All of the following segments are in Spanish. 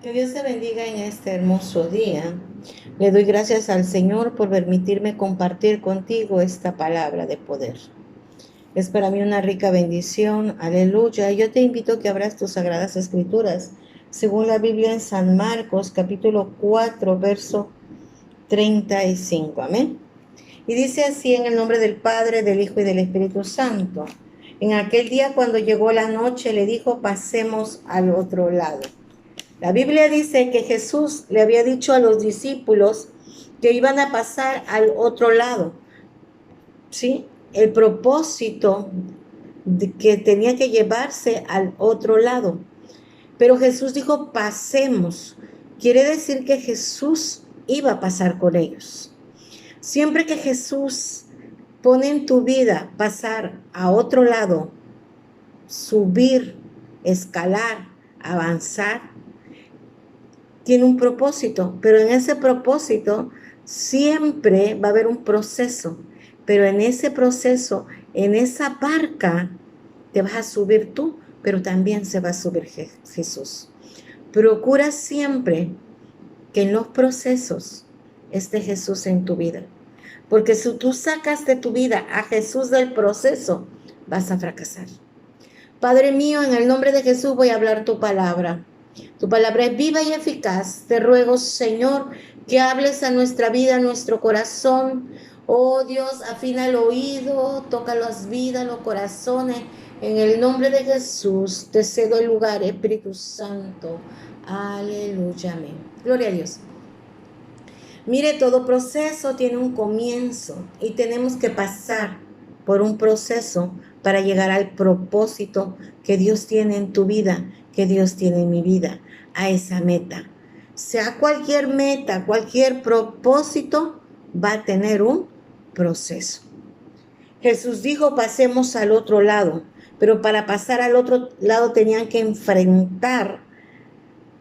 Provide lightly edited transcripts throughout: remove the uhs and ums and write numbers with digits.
Que Dios te bendiga en este hermoso día. Le doy gracias al Señor por permitirme compartir contigo esta palabra de poder. Es para mí una rica bendición. Aleluya. Yo te invito a que abras tus sagradas escrituras, según la Biblia en San Marcos, capítulo 4, verso 35. Amén. Y dice así: en el nombre del Padre, del Hijo y del Espíritu Santo. En aquel día, cuando llegó la noche, le dijo: pasemos al otro lado. La Biblia dice que Jesús le había dicho a los discípulos que iban a pasar al otro lado, ¿sí? El propósito de que tenía que llevarse al otro lado. Pero Jesús dijo: pasemos. Quiere decir que Jesús iba a pasar con ellos. Siempre que Jesús pone en tu vida pasar a otro lado, subir, escalar, avanzar, tiene un propósito, pero en ese propósito siempre va a haber un proceso, pero en ese proceso, en esa barca, te vas a subir tú, pero también se va a subir Jesús. Procura siempre que en los procesos esté Jesús en tu vida, porque si tú sacas de tu vida a Jesús del proceso, vas a fracasar. Padre mío, en el nombre de Jesús voy a hablar tu palabra. Tu palabra es viva y eficaz. Te ruego, Señor, que hables a nuestra vida, a nuestro corazón. Oh Dios, afina el oído, toca las vidas, los corazones. En el nombre de Jesús te cedo el lugar, Espíritu Santo. Aleluya, amén. Gloria a Dios. Mire, todo proceso tiene un comienzo y tenemos que pasar por un proceso para llegar al propósito que Dios tiene en tu vida, que Dios tiene en mi vida, a esa meta. Sea cualquier meta, cualquier propósito, va a tener un proceso. Jesús dijo: pasemos al otro lado, pero para pasar al otro lado tenían que enfrentar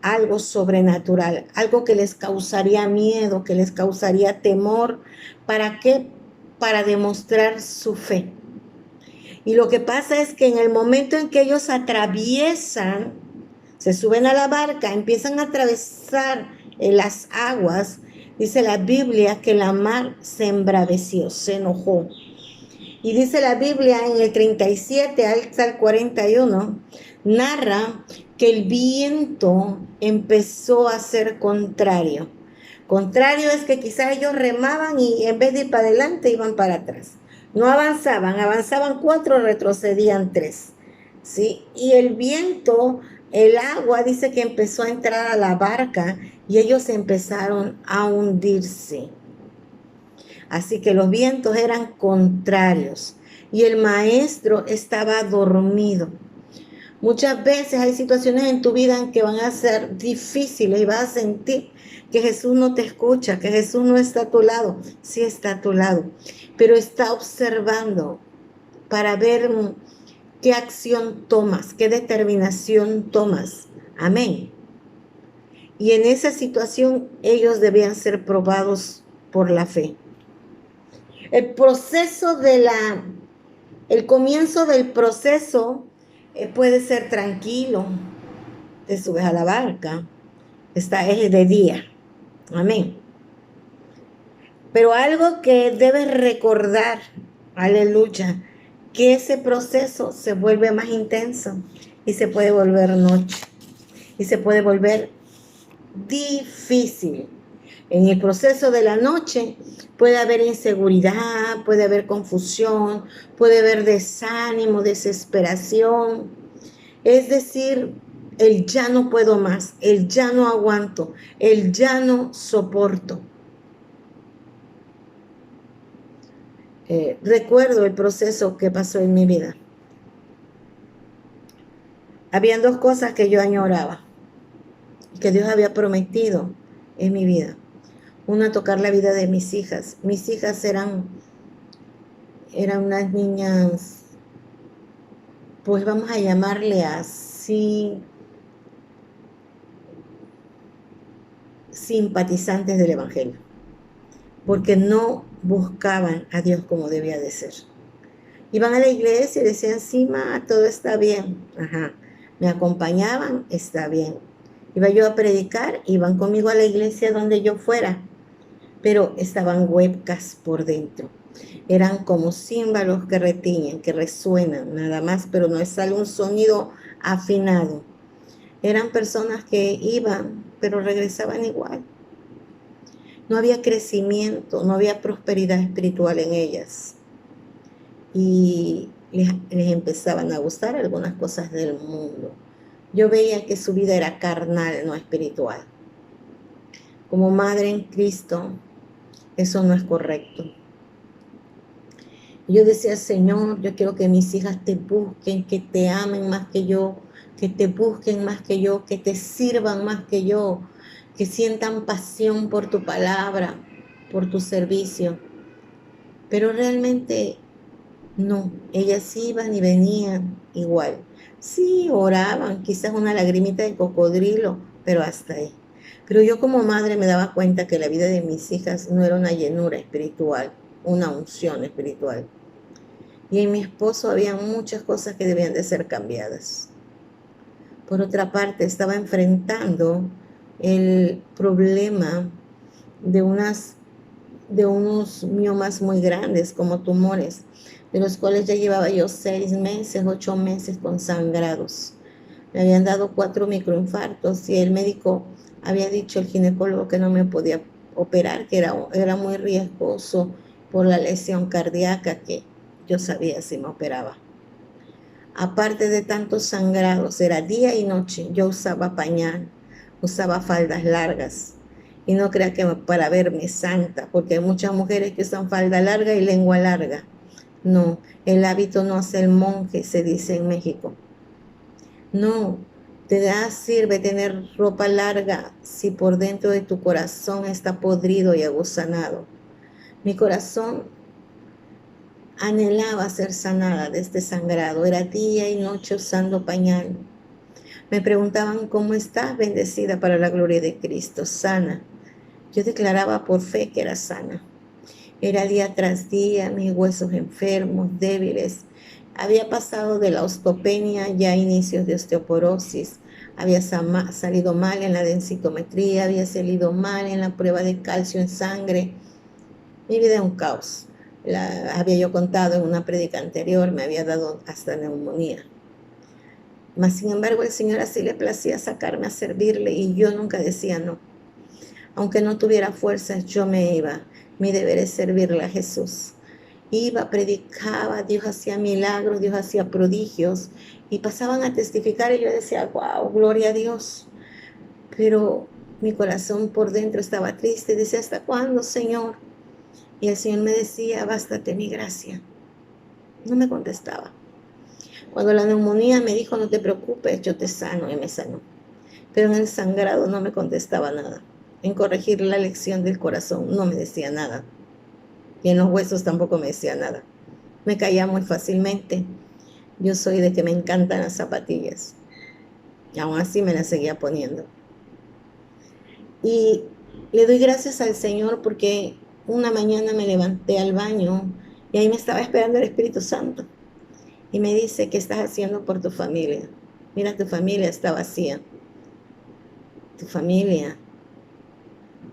algo sobrenatural, algo que les causaría miedo, que les causaría temor. ¿Para qué? Para demostrar su fe. Y lo que pasa es que en el momento en que ellos atraviesan, se suben a la barca, empiezan a atravesar las aguas, dice la Biblia que la mar se embraveció, se enojó. Y dice la Biblia en el 37 hasta el 41, narra que el viento empezó a ser contrario. Contrario es que quizás ellos remaban y en vez de ir para adelante iban para atrás. No avanzaban, avanzaban 4, retrocedían 3. ¿Sí? Y el viento, el agua, dice que empezó a entrar a la barca y ellos empezaron a hundirse. Así que los vientos eran contrarios y el maestro estaba dormido. Muchas veces hay situaciones en tu vida en que van a ser difíciles y vas a sentir que Jesús no te escucha, que Jesús no está a tu lado. Sí está a tu lado, pero está observando para ver qué acción tomas, qué determinación tomas. Amén. Y en esa situación ellos debían ser probados por la fe. El proceso el comienzo del proceso puede ser tranquilo. Te subes a la barca, es de día. Amén. Pero algo que debes recordar, aleluya, que ese proceso se vuelve más intenso y se puede volver noche y se puede volver difícil. En el proceso de la noche puede haber inseguridad, puede haber confusión, puede haber desánimo, desesperación. Es decir, el ya no puedo más, el ya no aguanto, el ya no soporto. Recuerdo el proceso que pasó en mi vida. Habían dos cosas que yo añoraba, que Dios había prometido en mi vida. Una, tocar la vida de mis hijas. Mis hijas eran unas niñas, pues vamos a llamarle así, simpatizantes del Evangelio, porque no buscaban a Dios como debía de ser. Iban a la iglesia y decían: sí, ma, todo está bien. Ajá. Me acompañaban, está bien. Iba yo a predicar, iban conmigo a la iglesia donde yo fuera, pero estaban huecas por dentro. Eran como címbalos que retiñen, que resuenan nada más, pero no sale un sonido afinado. Eran personas que iban, pero regresaban igual. No había crecimiento, no había prosperidad espiritual en ellas. Y les empezaban a gustar algunas cosas del mundo. Yo veía que su vida era carnal, no espiritual. Como madre en Cristo, eso no es correcto. Yo decía, Señor, yo quiero que mis hijas te busquen, que te amen más que yo, que te busquen más que yo, que te sirvan más que yo, que sientan pasión por tu palabra, por tu servicio. Pero realmente no, ellas iban y venían igual. Sí, oraban, quizás una lagrimita de cocodrilo, pero hasta ahí. Pero yo como madre me daba cuenta que la vida de mis hijas no era una llenura espiritual, una unción espiritual. Y en mi esposo había muchas cosas que debían de ser cambiadas. Por otra parte, estaba enfrentando el problema de unos miomas muy grandes, como tumores, de los cuales ya llevaba yo 6 meses, 8 meses con sangrados. Me habían dado 4 microinfartos y el médico había dicho, el ginecólogo, que no me podía operar, que era muy riesgoso por la lesión cardíaca, que yo sabía si me operaba. Aparte de tantos sangrados, era día y noche. Yo usaba pañal, usaba faldas largas. Y no crea que para verme santa, porque hay muchas mujeres que usan falda larga y lengua larga. No, el hábito no hace el monje, se dice en México. No, sirve tener ropa larga si por dentro de tu corazón está podrido y agusanado. Mi corazón anhelaba ser sanada de este sangrado. Era día y noche usando pañal. Me preguntaban, ¿cómo estás? Bendecida para la gloria de Cristo, sana. Yo declaraba por fe que era sana. Era día tras día, mis huesos enfermos, débiles. Había pasado de la osteopenia ya a inicios de osteoporosis. Había salido mal en la densitometría, había salido mal en la prueba de calcio en sangre. Mi vida es un caos. Había yo contado en una prédica anterior, me había dado hasta neumonía. Mas, sin embargo, el Señor así le placía sacarme a servirle y yo nunca decía no. Aunque no tuviera fuerzas, yo me iba. Mi deber es servirle a Jesús. Iba, predicaba, Dios hacía milagros, Dios hacía prodigios y pasaban a testificar y yo decía, wow, gloria a Dios. Pero mi corazón por dentro estaba triste, decía, ¿hasta cuándo, Señor? Y el Señor me decía, bástate mi gracia. No me contestaba. Cuando la neumonía me dijo, no te preocupes, yo te sano, y me sanó. Pero en el sangrado no me contestaba nada. En corregir la lección del corazón no me decía nada. Y en los huesos tampoco me decía nada. Me caía muy fácilmente. Yo soy de que me encantan las zapatillas. Y aún así me las seguía poniendo. Y le doy gracias al Señor porque una mañana me levanté al baño y ahí me estaba esperando el Espíritu Santo. Y me dice, ¿qué estás haciendo por tu familia? Mira, tu familia está vacía. Tu familia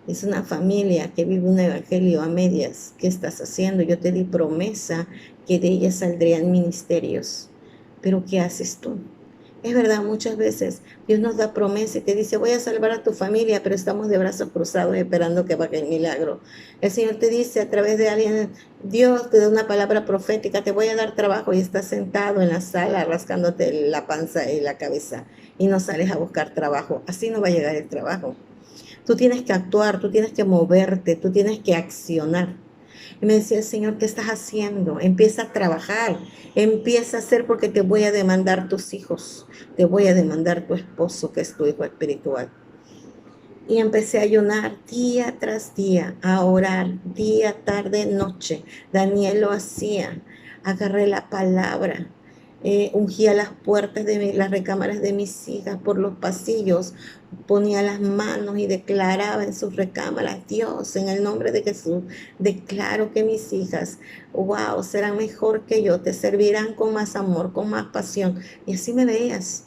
es una familia que vive un evangelio a medias. ¿Qué estás haciendo? Yo te di promesa que de ella saldrían ministerios. Pero ¿qué haces tú? Es verdad, muchas veces Dios nos da promesa y te dice, voy a salvar a tu familia, pero estamos de brazos cruzados esperando que vaya el milagro. El Señor te dice a través de alguien, Dios te da una palabra profética, te voy a dar trabajo y estás sentado en la sala rascándote la panza y la cabeza y no sales a buscar trabajo. Así no va a llegar el trabajo. Tú tienes que actuar, tú tienes que moverte, tú tienes que accionar. Y me decía el Señor, ¿qué estás haciendo? Empieza a trabajar, empieza a hacer porque te voy a demandar tus hijos, te voy a demandar tu esposo, que es tu hijo espiritual. Y empecé a ayunar día tras día, a orar día, tarde, noche. Daniel lo hacía. Agarré la palabra, ungía las puertas de las recámaras de mis hijas por los pasillos, ponía las manos y declaraba en sus recámaras, Dios, en el nombre de Jesús, declaro que mis hijas, wow, serán mejor que yo, te servirán con más amor, con más pasión. Y así me veías.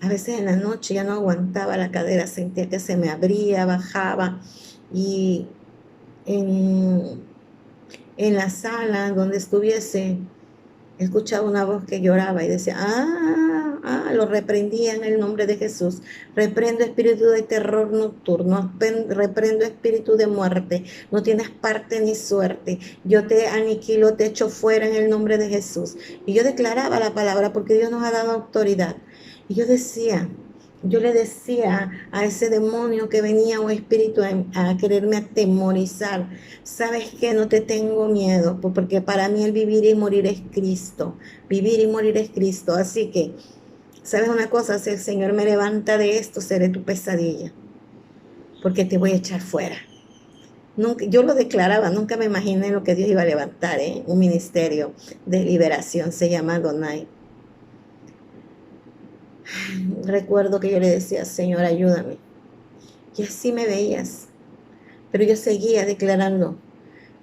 A veces en la noche ya no aguantaba la cadera, sentía que se me abría, bajaba y en, en la sala donde estuviese, escuchaba una voz que lloraba y decía, lo reprendía en el nombre de Jesús. Reprendo espíritu de terror nocturno, reprendo espíritu de muerte. No tienes parte ni suerte. Yo te aniquilo, te echo fuera en el nombre de Jesús. Y yo declaraba la palabra porque Dios nos ha dado autoridad. Y yo le decía a ese demonio que venía o espíritu a quererme atemorizar, sabes que no te tengo miedo, porque para mí el vivir y morir es Cristo, vivir y morir es Cristo, así que, sabes una cosa, si el Señor me levanta de esto, seré tu pesadilla, porque te voy a echar fuera. Nunca, yo lo declaraba, nunca me imaginé lo que Dios iba a levantar, un ministerio de liberación, se llama Donai. Recuerdo que yo le decía, Señor, ayúdame, y así me veías, pero yo seguía declarando.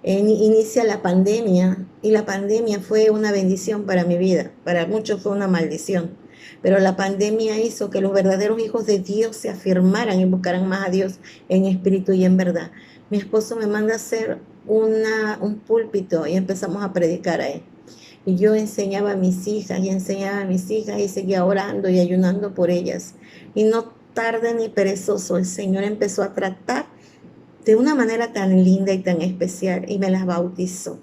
Inicia la pandemia y la pandemia fue una bendición para mi vida, para muchos fue una maldición, pero la pandemia hizo que los verdaderos hijos de Dios se afirmaran y buscaran más a Dios en espíritu y en verdad. Mi esposo me manda a hacer un púlpito y empezamos a predicar ahí. Y yo enseñaba a mis hijas y enseñaba a mis hijas y seguía orando y ayunando por ellas. Y no tarde ni perezoso, el Señor empezó a tratar de una manera tan linda y tan especial y me las bautizó.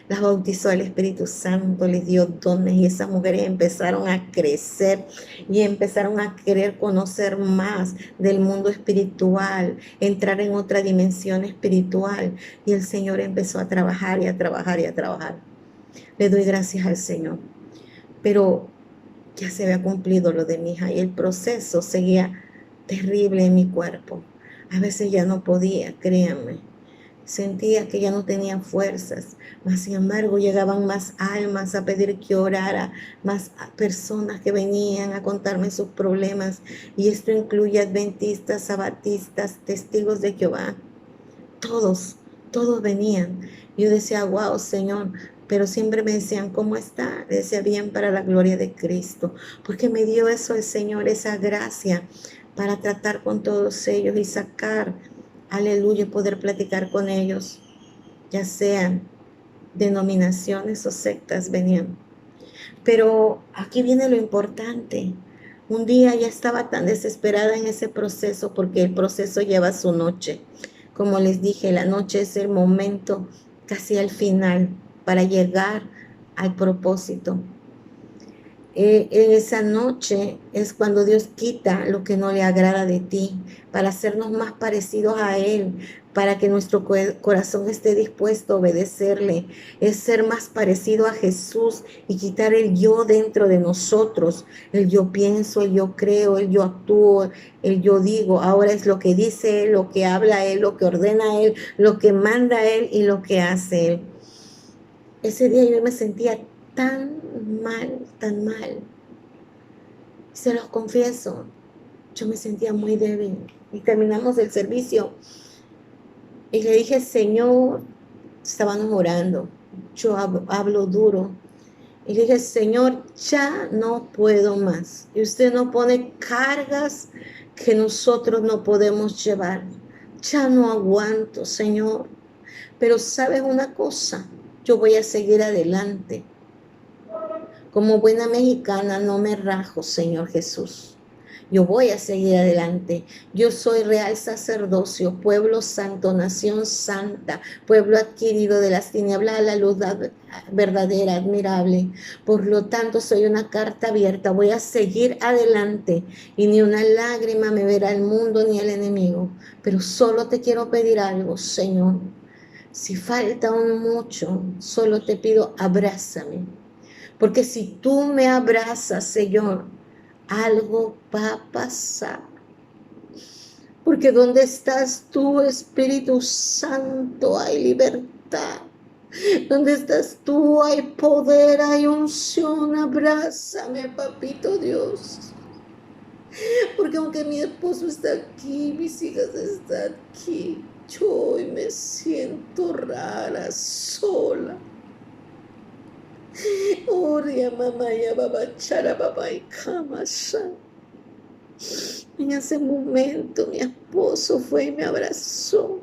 Las bautizó el Espíritu Santo, les dio dones y esas mujeres empezaron a crecer y empezaron a querer conocer más del mundo espiritual, entrar en otra dimensión espiritual y el Señor empezó a trabajar y a trabajar y a trabajar. Le doy gracias al Señor, pero ya se había cumplido lo de mi hija y el proceso seguía terrible en mi cuerpo. A veces ya no podía, créanme. Sentía que ya no tenía fuerzas, mas sin embargo llegaban más almas a pedir que orara, más personas que venían a contarme sus problemas, y esto incluye adventistas, sabatistas, testigos de Jehová, todos, todos venían. Yo decía, wow, Señor, pero siempre me decían, ¿cómo está? Le decía, bien, para la gloria de Cristo, porque me dio eso el Señor, esa gracia para tratar con todos ellos y sacar, aleluya, poder platicar con ellos, ya sean denominaciones o sectas, venían. Pero aquí viene lo importante. Un día ya estaba tan desesperada en ese proceso porque el proceso lleva su noche. Como les dije, la noche es el momento casi al final para llegar al propósito. En esa noche es cuando Dios quita lo que no le agrada de ti, para hacernos más parecidos a Él, para que nuestro corazón esté dispuesto a obedecerle. Es ser más parecido a Jesús y quitar el yo dentro de nosotros. El yo pienso, el yo creo, el yo actúo, el yo digo. Ahora es lo que dice Él, lo que habla Él, lo que ordena Él, lo que manda Él y lo que hace Él. Ese día yo me sentía tan mal, tan mal. Se los confieso, yo me sentía muy débil. Y terminamos el servicio y le dije, Señor, estábamos orando, yo hablo duro. Y le dije, Señor, ya no puedo más. Y usted no pone cargas que nosotros no podemos llevar. Ya no aguanto, Señor. Pero sabes una cosa, yo voy a seguir adelante. Como buena mexicana no me rajo, Señor Jesús. Yo voy a seguir adelante. Yo soy real sacerdocio, pueblo santo, nación santa, pueblo adquirido de las tinieblas a la luz verdadera, admirable. Por lo tanto, soy una carta abierta. Voy a seguir adelante y ni una lágrima me verá el mundo ni el enemigo. Pero solo te quiero pedir algo, Señor. Si falta aún mucho, solo te pido, abrázame. Porque si tú me abrazas, Señor, algo va a pasar. Porque donde estás tú, Espíritu Santo, hay libertad. Donde estás tú, hay poder, hay unción. Abrázame, papito Dios. Porque aunque mi esposo está aquí, mis hijas están aquí, yo hoy me siento rara, sola. Oria mamá ya baba chara baba y kamasha. En ese momento mi esposo fue y me abrazó,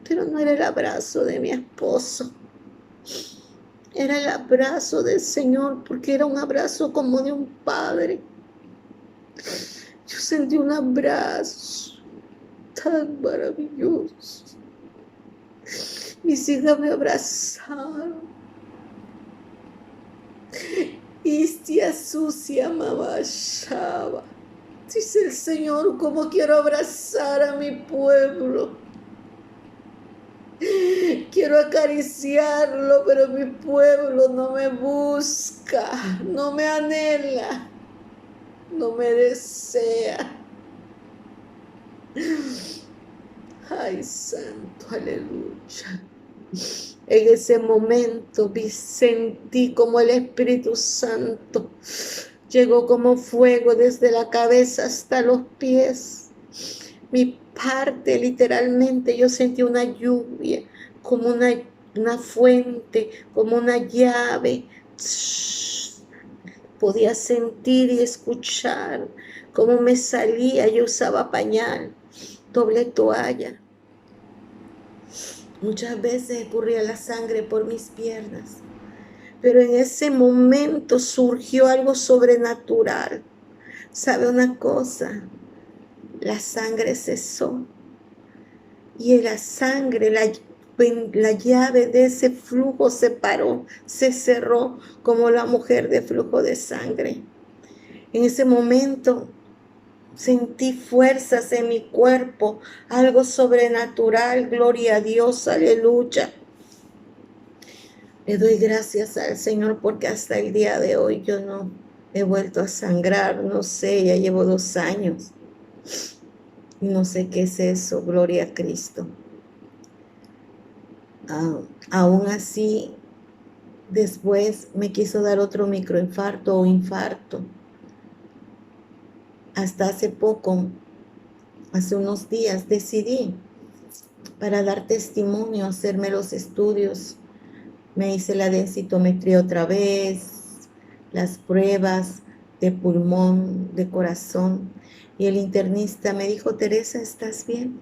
pero no era el abrazo de mi esposo, era el abrazo del Señor, porque era un abrazo como de un padre. Yo sentí un abrazo tan maravilloso. Mis hijas me abrazaron. Istia sucia mamá Shaba. Dice el Señor, cómo quiero abrazar a mi pueblo. Quiero acariciarlo, pero mi pueblo no me busca, no me anhela, no me desea. Ay, santo, aleluya. En ese momento sentí como el Espíritu Santo llegó como fuego desde la cabeza hasta los pies. Mi parte, literalmente, yo sentí una lluvia, como una fuente, como una llave. Podía sentir y escuchar cómo me salía. Yo usaba pañal, doble toalla. Muchas veces escurría la sangre por mis piernas, pero en ese momento surgió algo sobrenatural. ¿Sabe una cosa? La sangre cesó y la sangre, la llave de ese flujo se paró, se cerró como la mujer de flujo de sangre. En ese momento sentí fuerzas en mi cuerpo, algo sobrenatural, gloria a Dios, aleluya. Le doy gracias al Señor porque hasta el día de hoy yo no he vuelto a sangrar, no sé, ya llevo 2 años. Y no sé qué es eso, gloria a Cristo. Aún así, después me quiso dar otro microinfarto o infarto. Hasta hace poco, hace unos días, decidí para dar testimonio, hacerme los estudios. Me hice la densitometría otra vez, las pruebas de pulmón, de corazón. Y el internista me dijo, Teresa, ¿estás bien?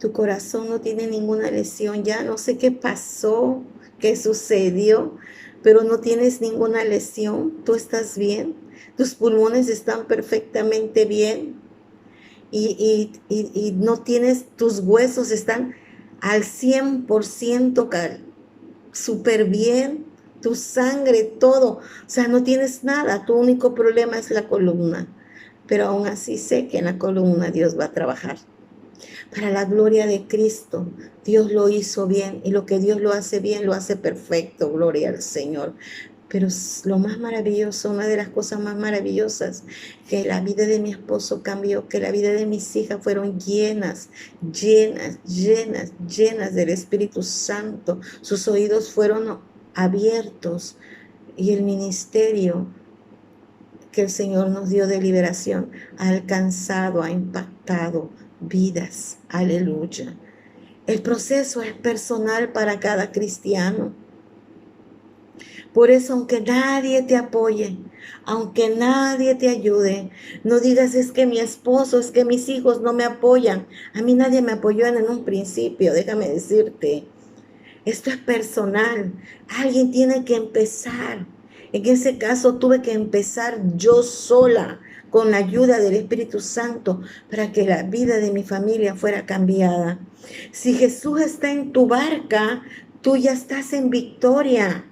Tu corazón no tiene ninguna lesión ya, no sé qué pasó, qué sucedió, pero no tienes ninguna lesión, tú estás bien, tus pulmones están perfectamente bien y no tienes, tus huesos están al 100% súper bien, tu sangre, todo, o sea, no tienes nada, tu único problema es la columna, pero aún así sé que en la columna Dios va a trabajar. Para la gloria de Cristo, Dios lo hizo bien y lo que Dios lo hace bien, lo hace perfecto, gloria al Señor. Pero lo más maravilloso, una de las cosas más maravillosas, que la vida de mi esposo cambió, que la vida de mis hijas fueron llenas, llenas, llenas, llenas del Espíritu Santo. Sus oídos fueron abiertos y el ministerio que el Señor nos dio de liberación ha alcanzado, ha impactado vidas. Aleluya. El proceso es personal para cada cristiano. Por eso, aunque nadie te apoye, aunque nadie te ayude, no digas es que mi esposo, es que mis hijos no me apoyan. A mí nadie me apoyó en un principio, déjame decirte. Esto es personal. Alguien tiene que empezar. En ese caso tuve que empezar yo sola, con la ayuda del Espíritu Santo, para que la vida de mi familia fuera cambiada. Si Jesús está en tu barca, tú ya estás en victoria.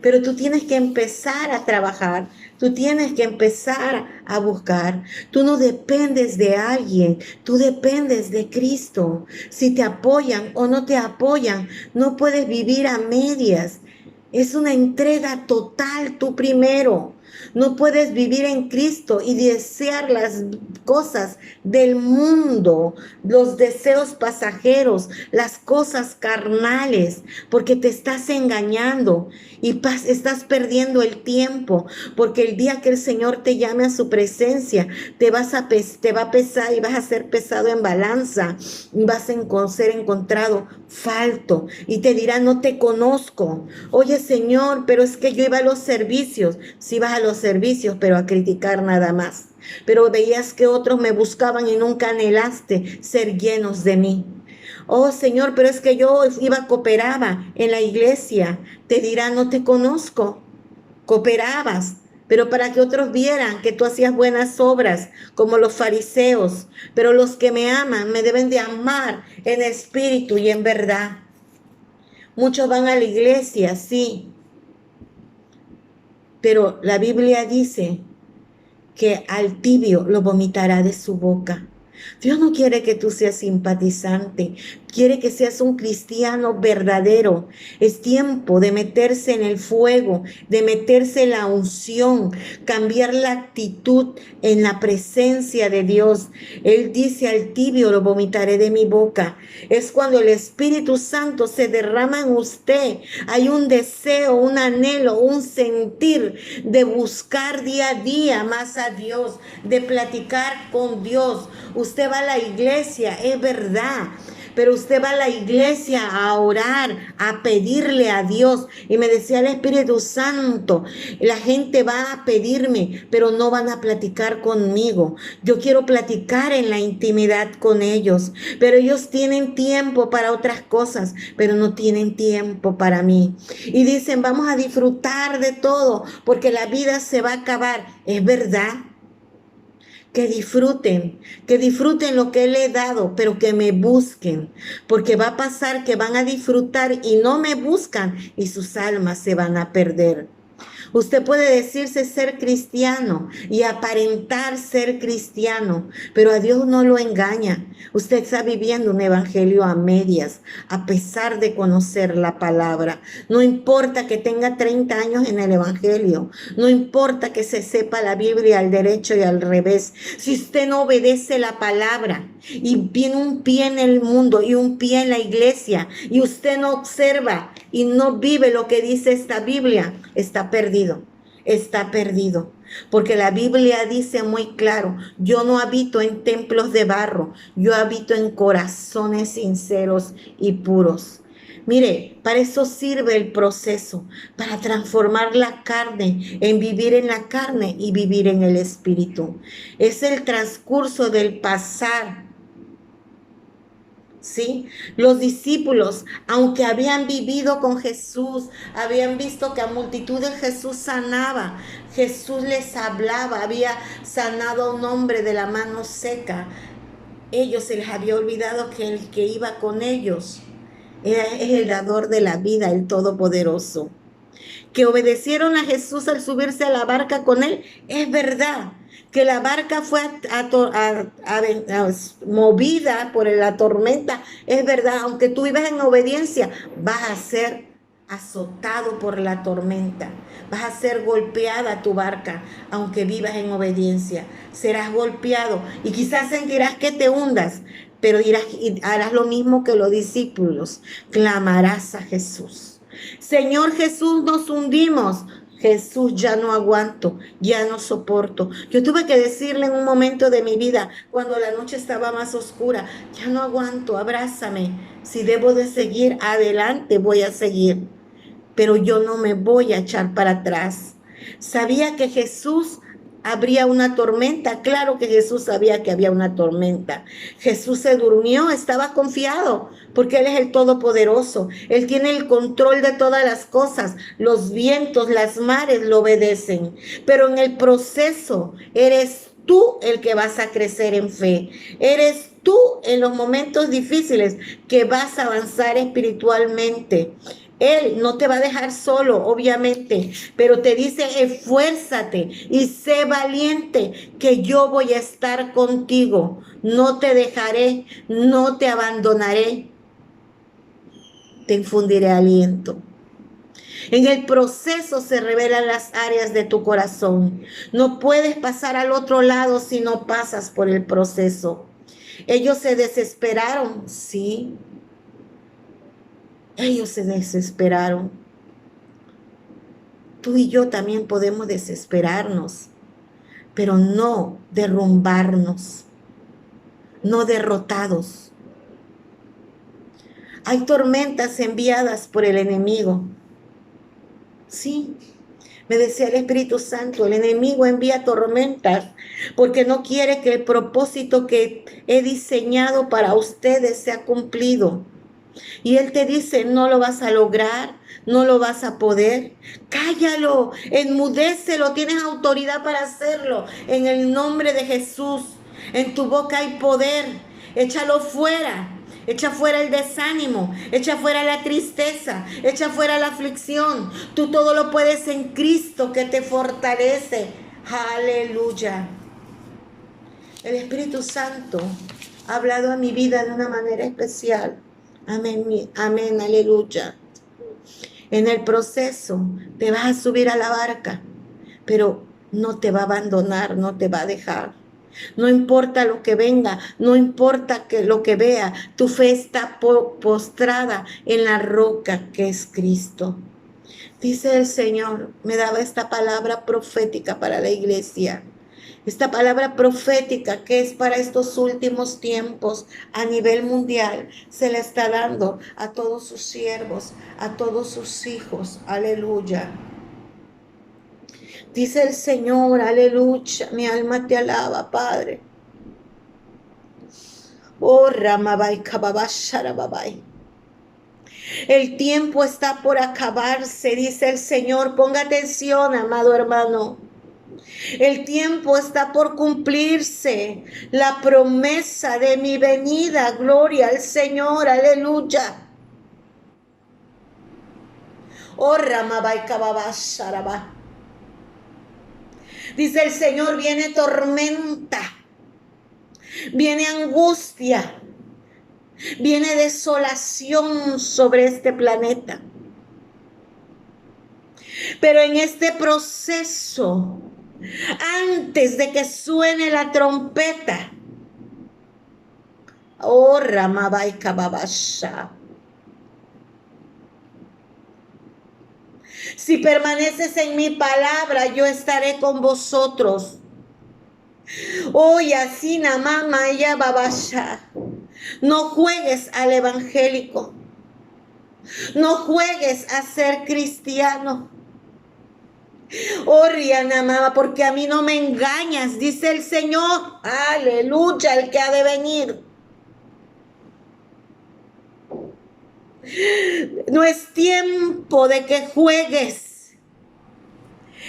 Pero tú tienes que empezar a trabajar, tú tienes que empezar a buscar. Tú no dependes de alguien, tú dependes de Cristo. Si te apoyan o no te apoyan, no puedes vivir a medias. Es una entrega total, tú primero. No puedes vivir en Cristo y desear las cosas del mundo, los deseos pasajeros, las cosas carnales, porque te estás engañando y estás perdiendo el tiempo, porque el día que el Señor te llame a su presencia, te va a pesar y vas a ser pesado en balanza, y vas a ser encontrado falto y te dirá, no te conozco. Oye, Señor, pero es que yo iba a los servicios. Sí vas a los servicios, pero a criticar nada más. pero veías que otros me buscaban y nunca anhelaste ser llenos de mí. Oh Señor, pero es que yo cooperaba en la iglesia. Te dirá, no te conozco. Cooperabas, pero para que otros vieran que tú hacías buenas obras, como los fariseos. Pero los que me aman me deben de amar en espíritu y en verdad. Muchos van a la iglesia, sí, pero la Biblia dice que al tibio lo vomitará de su boca. Dios no quiere que tú seas simpatizante, quiere que seas un cristiano verdadero. Es tiempo de meterse en el fuego, de meterse en la unción, cambiar la actitud en la presencia de Dios. Él dice, al tibio lo vomitaré de mi boca. Es cuando el Espíritu Santo se derrama en usted. Hay un deseo, un anhelo, un sentir de buscar día a día más a Dios, de platicar con Dios. Usted va a la iglesia, es verdad, pero usted va a la iglesia a orar, a pedirle a Dios. Y me decía el Espíritu Santo, la gente va a pedirme, pero no van a platicar conmigo. Yo quiero platicar en la intimidad con ellos, pero ellos tienen tiempo para otras cosas, pero no tienen tiempo para mí. Y dicen, vamos a disfrutar de todo, porque la vida se va a acabar. Es verdad. Que disfruten lo que le he dado, pero que me busquen, porque va a pasar que van a disfrutar y no me buscan y sus almas se van a perder. Usted puede decirse ser cristiano y aparentar ser cristiano, pero a Dios no lo engaña. Usted está viviendo un evangelio a medias, a pesar de conocer la palabra. No importa que tenga 30 años en el evangelio, no importa que se sepa la Biblia al derecho y al revés. Si usted no obedece la palabra y tiene un pie en el mundo y un pie en la iglesia y usted no observa y no vive lo que dice esta Biblia, está perdido, está perdido. Porque la Biblia dice muy claro, yo no habito en templos de barro, yo habito en corazones sinceros y puros. Mire, para eso sirve el proceso, para transformar la carne, en vivir en la carne y vivir en el espíritu. Es el transcurso del pasar. ¿Sí? Los discípulos, aunque habían vivido con Jesús, habían visto que a multitudes Jesús sanaba, Jesús les hablaba, había sanado a un hombre de la mano seca. Ellos se les había olvidado que el que iba con ellos es el dador de la vida, el Todopoderoso. Que obedecieron a Jesús al subirse a la barca con él, es verdad. Que la barca fue movida por la tormenta, es verdad. Aunque tú vivas en obediencia, vas a ser azotado por la tormenta, vas a ser golpeada tu barca. Aunque vivas en obediencia, serás golpeado y quizás sentirás que te hundas, pero harás lo mismo que los discípulos, clamarás a Jesús. Señor Jesús, nos hundimos. Jesús, ya no aguanto, ya no soporto. Yo tuve que decirle en un momento de mi vida, cuando la noche estaba más oscura, ya no aguanto, abrázame. Si debo de seguir adelante, voy a seguir. Pero yo no me voy a echar para atrás. Sabía que Jesús habría una tormenta. Claro que Jesús sabía que había una tormenta. Jesús se durmió, estaba confiado, porque Él es el Todopoderoso. Él tiene el control de todas las cosas. Los vientos, las mares lo obedecen. Pero en el proceso eres tú el que vas a crecer en fe. Eres tú en los momentos difíciles que vas a avanzar espiritualmente. Él no te va a dejar solo, obviamente, pero te dice, esfuérzate y sé valiente, que yo voy a estar contigo. No te dejaré, no te abandonaré. Te infundiré aliento. En el proceso se revelan las áreas de tu corazón. No puedes pasar al otro lado si no pasas por el proceso. Ellos se desesperaron, sí. Ellos se desesperaron. Tú y yo también podemos desesperarnos, pero no derrumbarnos, no derrotados. Hay tormentas enviadas por el enemigo, sí, Me decía el Espíritu Santo, el enemigo envía tormentas porque no quiere que el propósito que he diseñado para ustedes sea cumplido. Y Él te dice, no lo vas a lograr, no lo vas a poder. Cállalo, enmudécelo, tienes autoridad para hacerlo. En el nombre de Jesús, en tu boca hay poder, échalo fuera. Echa fuera el desánimo, echa fuera la tristeza, echa fuera la aflicción. Tú todo lo puedes en Cristo que te fortalece. Aleluya. El Espíritu Santo ha hablado a mi vida de una manera especial. Amén, amén, aleluya. En el proceso te vas a subir a la barca, pero no te va a abandonar, no te va a dejar. No importa lo que venga, no importa lo que vea, tu fe está postrada en la roca que es Cristo. Dice el Señor, me daba esta palabra profética para la iglesia. Esta palabra profética que es para estos últimos tiempos a nivel mundial, se la está dando a todos sus siervos, a todos sus hijos. Aleluya. Dice el Señor, aleluya, mi alma te alaba, Padre. Oh, Ramabai, Kababasharababai. El tiempo está por acabarse, dice el Señor. Ponga atención, amado hermano. El tiempo está por cumplirse. La promesa de mi venida, gloria al Señor, aleluya. Oh, Ramabai, Kababasharabai. Dice el Señor, viene tormenta, viene angustia, viene desolación sobre este planeta. Pero en este proceso, antes de que suene la trompeta, oh Ramabai Kababasha, si permaneces en mi palabra, yo estaré con vosotros. Oh Yasina Mama Ya Babasha, no juegues al evangélico, no juegues a ser cristiano. Oh Rihanna Mama, porque a mí no me engañas, dice el Señor. Aleluya, el que ha de venir. No es tiempo de que juegues,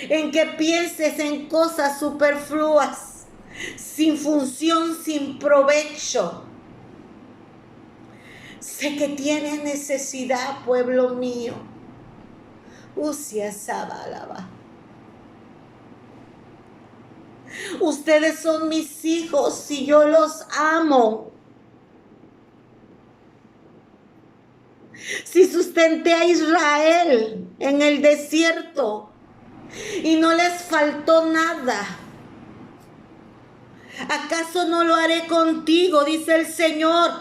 en que pienses en cosas superfluas, sin función, sin provecho. Sé que tienes necesidad, pueblo mío. Usia Sabalaba. Ustedes son mis hijos y yo los amo. Si sustenté a Israel en el desierto y no les faltó nada, ¿acaso no lo haré contigo? Dice el Señor.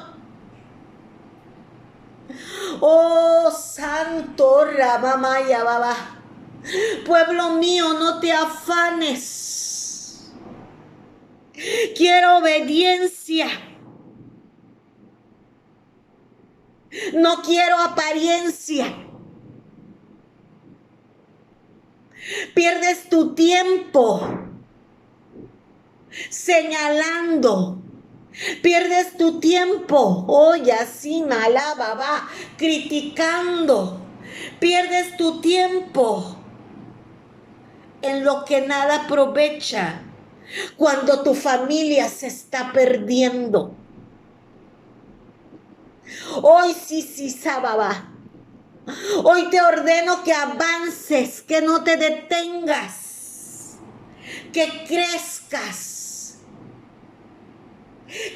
Oh, santo Ramamaya Baba. Pueblo mío, no te afanes. Quiero obediencia. No quiero apariencia. Pierdes tu tiempo señalando. Pierdes tu tiempo, oye, así malaba, va, criticando. Pierdes tu tiempo en lo que nada aprovecha cuando tu familia se está perdiendo. Hoy sí, sábaba. Hoy te ordeno que avances, que no te detengas, que crezcas,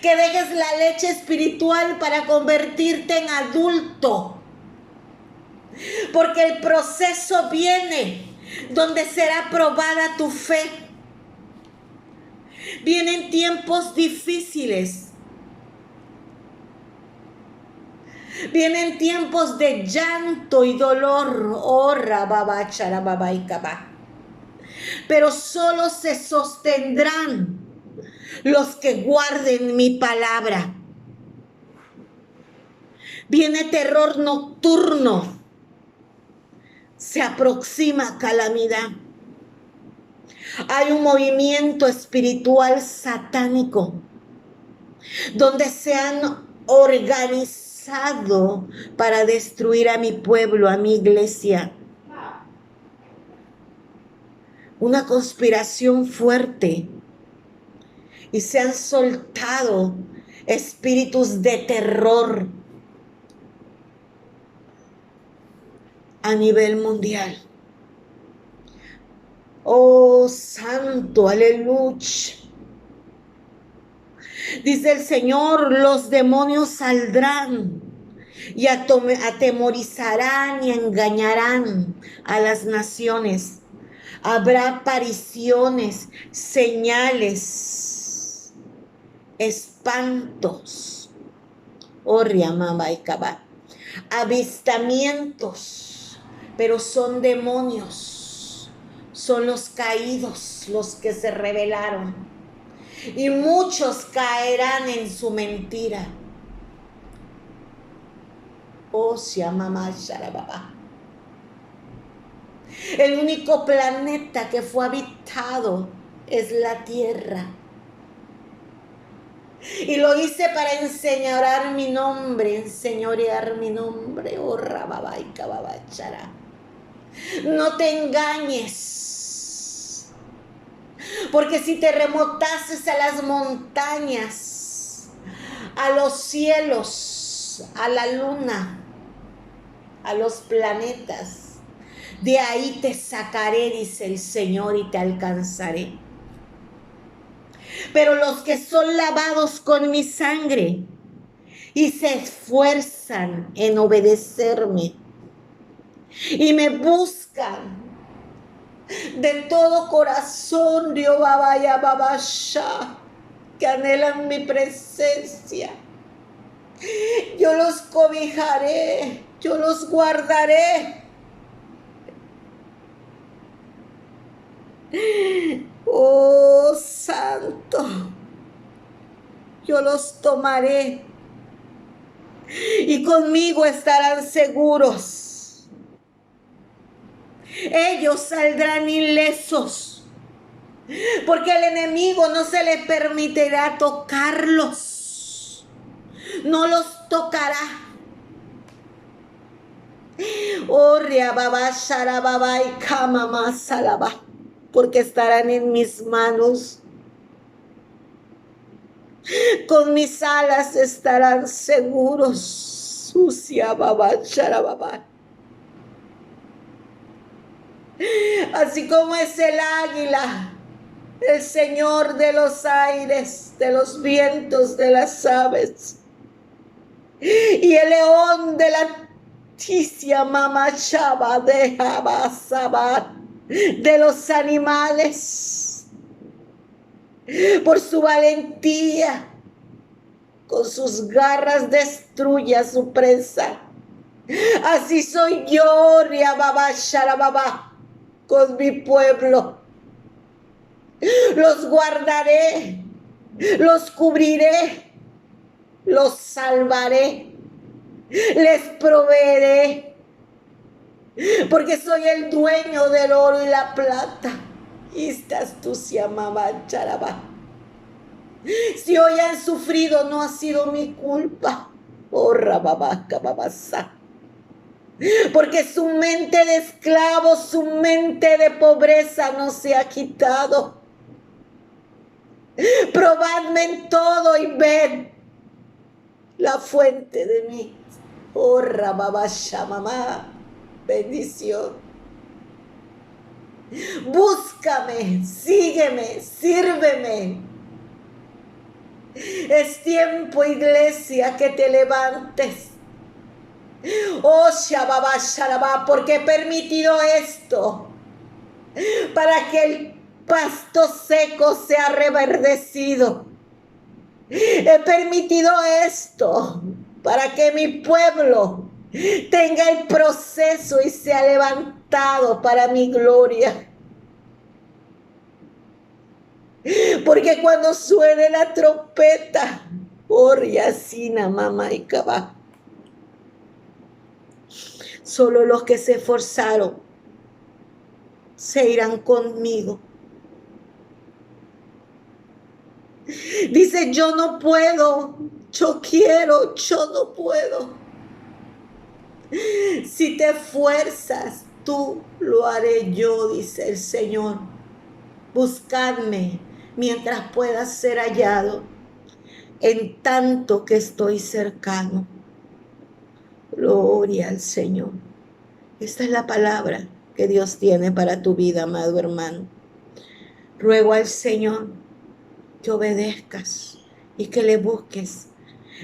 que dejes la leche espiritual para convertirte en adulto. Porque el proceso viene donde será probada tu fe. Vienen tiempos difíciles. Vienen tiempos de llanto y dolor. Oh, rababa, charababa y cabá. Pero solo se sostendrán los que guarden mi palabra. Viene terror nocturno. Se aproxima calamidad. Hay un movimiento espiritual satánico donde se han organizado para destruir a mi pueblo, a mi iglesia. Una conspiración fuerte. Y se han soltado espíritus de terror a nivel mundial. Oh, santo, aleluya. Dice el Señor, los demonios saldrán y atemorizarán y engañarán a las naciones. Habrá apariciones, señales, espantos, avistamientos, pero son demonios, son los caídos los que se rebelaron, y muchos caerán en su mentira. Oh, el único planeta que fue habitado es la Tierra. Y lo hice para enseñorear mi nombre, oh Rababaika Babachara. No te engañes, porque si te remontases a las montañas, a los cielos, a la luna, a los planetas, de ahí te sacaré, dice el Señor, y te alcanzaré. Pero los que son lavados con mi sangre y se esfuerzan en obedecerme y me buscan de todo corazón, Dios babaya babasha, que anhelan mi presencia, yo los cobijaré, yo los guardaré. Oh, santo, yo los tomaré y conmigo estarán seguros. Ellos saldrán ilesos, porque al enemigo no se le permitirá tocarlos, no los tocará. Oh, riababa, sharababa y kamama salaba, porque estarán en mis manos. Con mis alas estarán seguros. Sucia baba, sharababa. Así como es el águila, el Señor de los aires, de los vientos, de las aves, y el león de la ticia mamachaba de Jabasaba, de los animales, por su valentía, con sus garras destruye a su presa. Así soy yo, Riababa Sharababa, con mi pueblo. Los guardaré, los cubriré, los salvaré, les proveeré, porque soy el dueño del oro y la plata. Y estás tú, se llamaba Charabá. Si hoy han sufrido, no ha sido mi culpa. Oh, Rababaca, babasa. Porque su mente de esclavo, su mente de pobreza no se ha quitado. Probadme en todo y ved la fuente de mí. Oh, Rababasha, mamá, bendición. Búscame, sígueme, sírveme. Es tiempo, iglesia, que te levantes. Oh, Shababa, Sharabá, porque he permitido esto para que el pasto seco sea reverdecido. He permitido esto para que mi pueblo tenga el proceso y sea levantado para mi gloria. Porque cuando suene la trompeta, Oriasina, mamá y cabá, solo los que se esforzaron se irán conmigo. Dice, yo no puedo, yo quiero, yo no puedo. Si te esfuerzas, tú lo haré yo, dice el Señor. Buscadme mientras pueda ser hallado, en tanto que estoy cercano. Gloria al Señor. Esta es la palabra que Dios tiene para tu vida, amado hermano. Ruego al Señor que obedezcas y que le busques.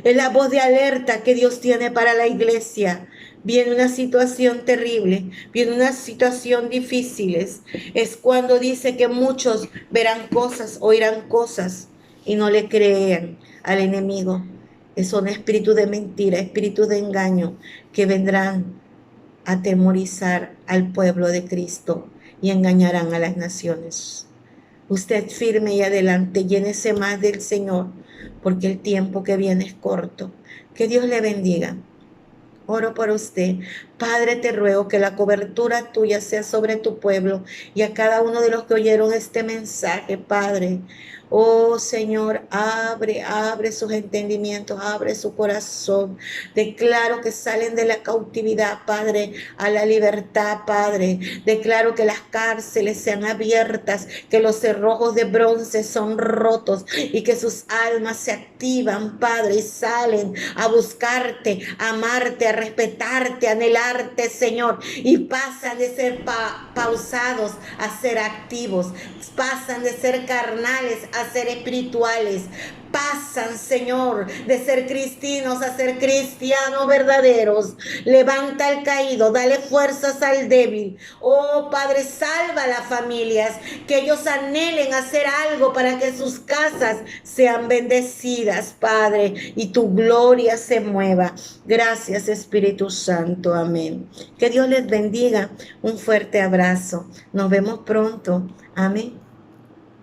Es la voz de alerta que Dios tiene para la iglesia. Viene una situación terrible, viene una situación difícil. Es cuando dice que muchos verán cosas, oirán cosas y no le crean al enemigo. Son espíritus de mentira, espíritus de engaño que vendrán a atemorizar al pueblo de Cristo y engañarán a las naciones. Usted firme y adelante, llénese más del Señor, porque el tiempo que viene es corto. Que Dios le bendiga. Oro por usted. Padre, te ruego que la cobertura tuya sea sobre tu pueblo y a cada uno de los que oyeron este mensaje, Padre. Oh Señor, abre sus entendimientos, abre su corazón. Declaro que salen de la cautividad, Padre, a la libertad, Padre. Declaro que las cárceles sean abiertas, que los cerrojos de bronce son rotos y que sus almas se activan, Padre, y salen a buscarte, a amarte, a respetarte, a anhelarte, Señor, y pasan de ser pausados a ser activos, pasan de ser carnales a ser espirituales, pasan, Señor, de ser cristianos a ser cristianos verdaderos. Levanta al caído, dale fuerzas al débil. Oh Padre, salva a las familias, que ellos anhelen hacer algo para que sus casas sean bendecidas, Padre, y tu gloria se mueva. Gracias, Espíritu Santo. Amén. Que Dios les bendiga. Un fuerte abrazo. Nos vemos pronto. Amén.